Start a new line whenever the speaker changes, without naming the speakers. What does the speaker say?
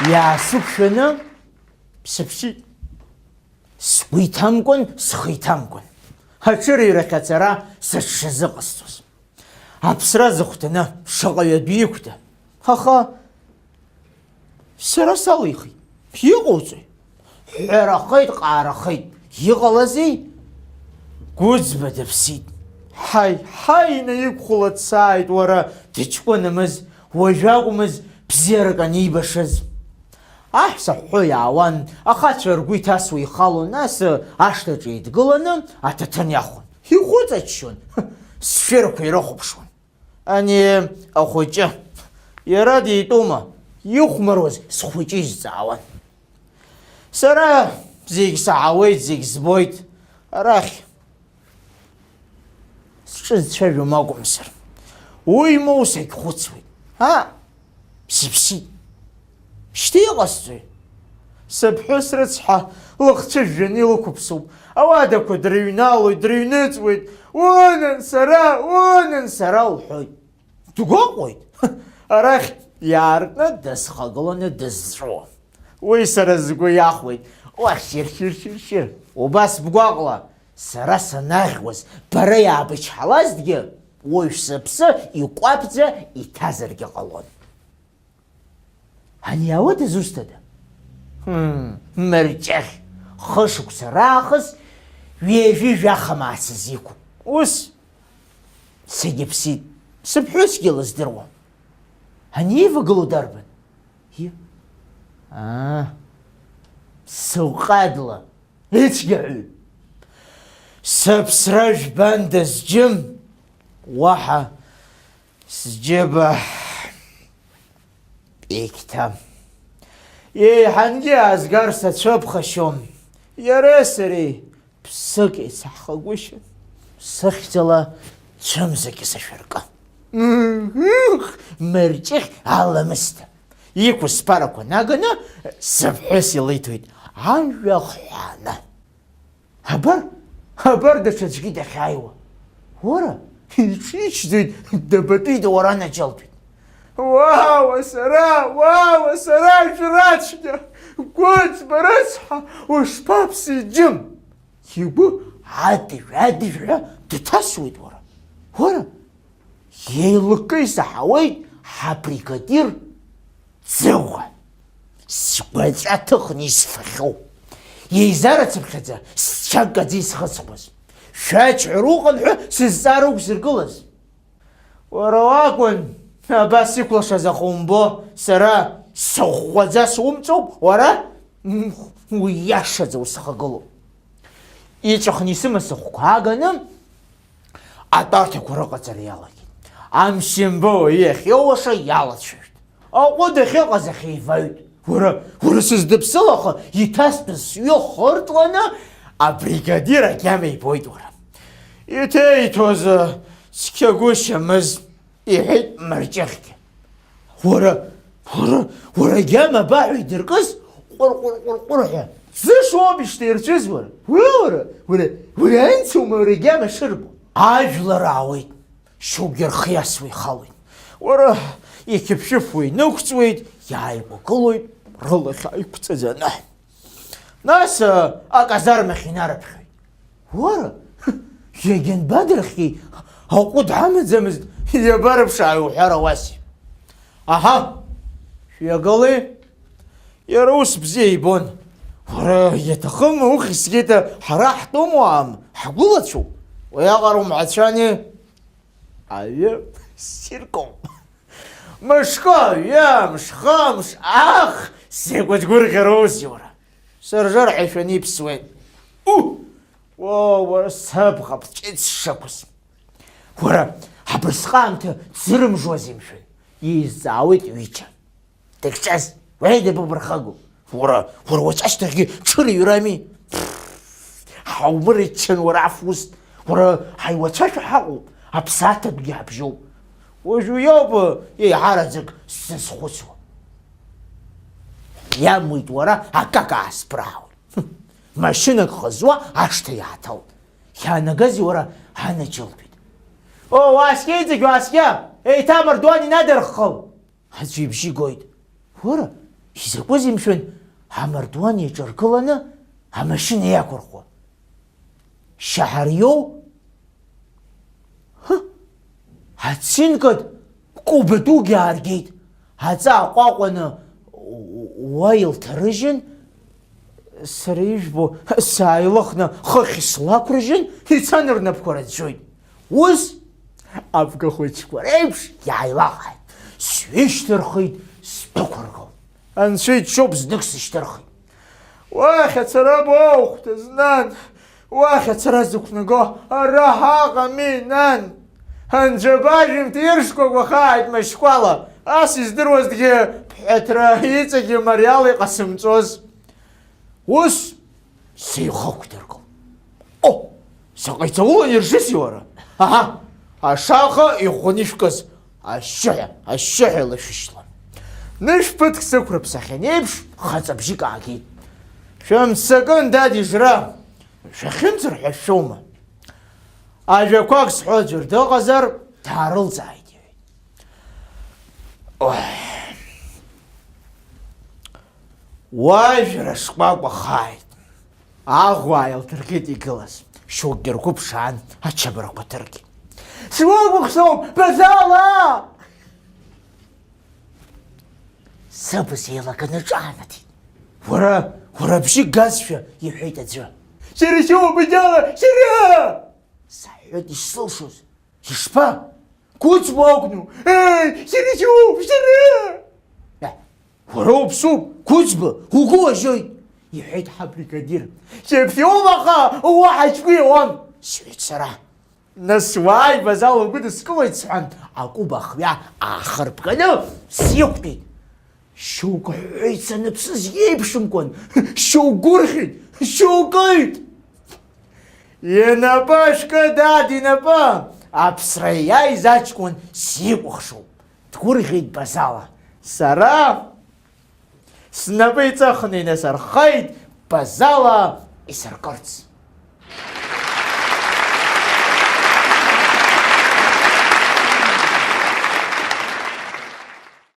Иаасықәшәаны сыԥсит. Сгәы иҭамкәан, схы иҭамкәан. Аҽырҩрахь ацара сыҽшазыҟасҵоз. Аԥсра зыхәҭаны шаҟаҩ адәы иқәда. Аха сара салихит. Иҟоуҵои? Ҳәарахеит, ҟаарахеит. Иҟалазеи? Гәыӡба дыԥсит. Ҳаи, наиқәхәыла дсааит, уара, дыҷкәынамыз, уажәы акәмыз бзиарак анибашаз. Аҳәса ҳәҳәо иаауан, ахацәа ргәы иҭасуа ихалон, нас ашҭаҿы еидгыланы аҭаҭын иахәон. Ихәыҵаччон, сшәырқәа ирыхәаԥшуан. Ани ахәыҷы, иара дитәума, ихәмаруаз схәыҷы изҵаауан. Сара зегь саауеит, зегь збоит, арахь сҿызцәажәом акәымзар. Уи моу сагьхәыцуеит. Сыԥсит. Шьҭа иҟасҵои? Сыԥҳәыс рыцҳа лыхцәыжәжәаны илықәыԥсоуп. Ауадақәа дрыҩналоит, дрыҩныҵуеит. Унан сара лҳәоит. Дгәаҟуеит. Арахь иаартны дысхагыланы дызҵәуо. Уи сара згәы иахәеит. Шьыр. Убас бгәаҟла, сара санаӷьуаз, бара иаабычҳалазҭгьы, уаҩ сыԥсы иҟәабӡа иҭазаргьы ҟалон. Ани ауада зусҭада? Мырҷахь, хышықәса раахыс ҩажәи-жәаха маасыз иқәуп. Ус сагьыԥсит, сыԥҳәысгьы лыздыруам. Ани ивагылоу дарбан? Сыҟадла, ицәгьаҳәаҩ. Сыԥсра жәбандаз џьым, уаҳа сџьыба егьҭам. Еиҳангьы аазгар сацәыԥхашьом. Иареи сареи ԥсык еицаҳхагәышьан, сыхьӡала цәымзак исашәыркы. Мырҷыхь аламысда. Иқәыз сԥарақәа наганы сыԥҳәыс илиҭоит ажәа хҳәааны. Абар даҽаӡәгьы дахьааиуа. Уара, иҽичӡоит, дабатәида уара наџьалбеит. Уауа сара жрацәгьа, гәыӡба рыцҳа, ушԥаԥси џьым. Игәы адыжә-адыжәҳәа дҭасуеит уара. Уара, еилыкка исаҳауеит ҳабригадир Ӡыӷәа. Сгәаҵәа ҭыхны исфахьоу. Еизарацыԥхьаӡа счаггаӡа исхыҵуаз. Шәаџьҳәара уҟан ҳәа сызҵаара уқәзыргылаз. Уара уакәын абас иқәлашаз аха умбо, сара сыӷәӷәаӡа сумҵоуп, уара уи иашаӡа усхагылоуп. Иҵәахны исымаз сыхәқәа ааганы атәарҭақәа рыҟаҵара иалагеит. Амшьымбо иахьоуаша иалацәажәт. Аҟәы дахьыҟаз ахьеиваҩт. Уара сыздыԥсылаха иҭастәыз сҩы хыртланы абригадир агьама ибоит уара. Иҭеиҭәоз цқьагәышьамыз, иҳәеит Мырҷыхьгьы. Уара агьама баҳәа идыркыз ҟәырҟәырҟәырҟәырҳәа зышоубишьҭа ирцәыз уара. Уара анцаума уара агьама шырбо. Ажәлар аауеит, шьоукгьы рхиасуа ихалоит. Уара иқьыԥшәыфуа инықәҵуеит, иааигәагылоит рылахь ааиқәҵаӡаны. Нас аказармахь инарыԥхьоит. Уара, иагьанбадырхьи, аҟәыд ҳамаӡамызт, иабарыԥшааи уҳәар ауаси. Аҳа, шәҩагылеи, иара ус бзиа ибон. Уара, иаҭахым ухьысгьыта ҳара ҳтәымуаам, ҳгәылацәоуп. Уиаҟара умҳацәани? Аҩы ссиркоуп. Мышкы аҩы, мшхымш, сегәыҭгәырӷьароузеи уара. Сыржырҳәашәаны иԥсуеит. Уара сыбӷа ԥҵәеит сшықәыз. Уара, ҳабырсҟаамҭа дзырымжуазеи мшәан? Изҵаауеит ҩыџьа. Дыхьчаз, уеидабыбырхагоу. Уара уаҵәашьҭахьгьы ҽырыҩрами. Ҳаумырччан уара аф-ус. Уара ҳаиуацәашәа ҳаҟоуп, аԥсаҭатәгьы ҳабжьоуп. Уажәы иоуп еиҳараӡак сзызхәыцуа. Иамуит уара акака аасԥраауеит. Машьынак хызуа ашҭа иааҭалт. Иаанагазеи уара ҳанаџьалбеит. Уааскьеит зегь уааскьа, еиҭамардуан инадырххыл. Аӡәы ибжьы гоит. Уара, изакәызеи мшәан, амардуан иаҿаргыланы амашьына иақәырхуа. Шьаҳариоу? Ацинкаҭ кәыба дугьы ааргеит. Аҵа аҟәаҟәаны уа илҭарыжьын, сара ижәбо сааилыхны хыхь слақәрыжьын, ицан рнапқәа раӡәӡәоит. Ус абгахәыҷқәа реиԥш иааилаҳаит. Сҩышьҭырхит, сдәықәыргылт. Анцәа иџьшьоуп, знык сышьҭырхит. Уахь ацара боухәҭаз, нан, уахь ацара зықәнаго ара ҳаҟами, нан. Анџьабажәымҭ иршқәақәа хааит машьқәала, ас издыруазҭгьы ԥҳәаҭра иҵегьы мариала иҟасымҵоз. Ус сеихақәдыргылт. Заҟа иҵаулан иршыси уара? Аҳа, ашаха иӷәӷәаны ишәкыз, ашьшьыҳәа лашәышьла. Нышә ԥыҭк сықәрыԥсахьан еиԥш, хаҵабжьык аагеит. Шәымццакын, дад ижра, шәахьымӡыр ҳәа шәоума? Ажәақәак сҳәо аӡәыр дыҟазар, даарылҵааит, иҳәеит. Уажәра шкәакәа хааит. Аӷәа ааилдыргеит игылаз. Шьоукгьы ргәы ԥшаан, ачабарақәа ҭыргеит. Сугәыхсоуп, Базала! Сыбз еилаганы ҿаанаҭит. Уара абжьы газшәа, иҳәеит аӡәы. Шьара шьоуп, Базала, шьара! Саҳәҳәеит ишсылшоз. Ишԥа? Кәыӡба акәну? Шьара шьоуп, шьара! Уара уԥсуп, Кәыӡба, угәы уажьоит, иҳәеит ҳабригадир. Шьапфиумаха, уаҳа ҷкәы иауам, сҳәеит сара. Нас уааи, Базала, угәы дыскылоит сҳәан, акәыба ахҩа аахырбганы сиқәтәеит. Шьоук ҳәҳәеит саныԥсыз иеиԥшымкәан, шьоук гәырӷьеит, шьоукит. Инапы ашәкы, дад, инапы! Аԥсра иааиз аҷкәын сикәыхшоуп. Дгәырӷьеит Базала. Сара снапы иҵыхны инасырхеит Базала исыркырц.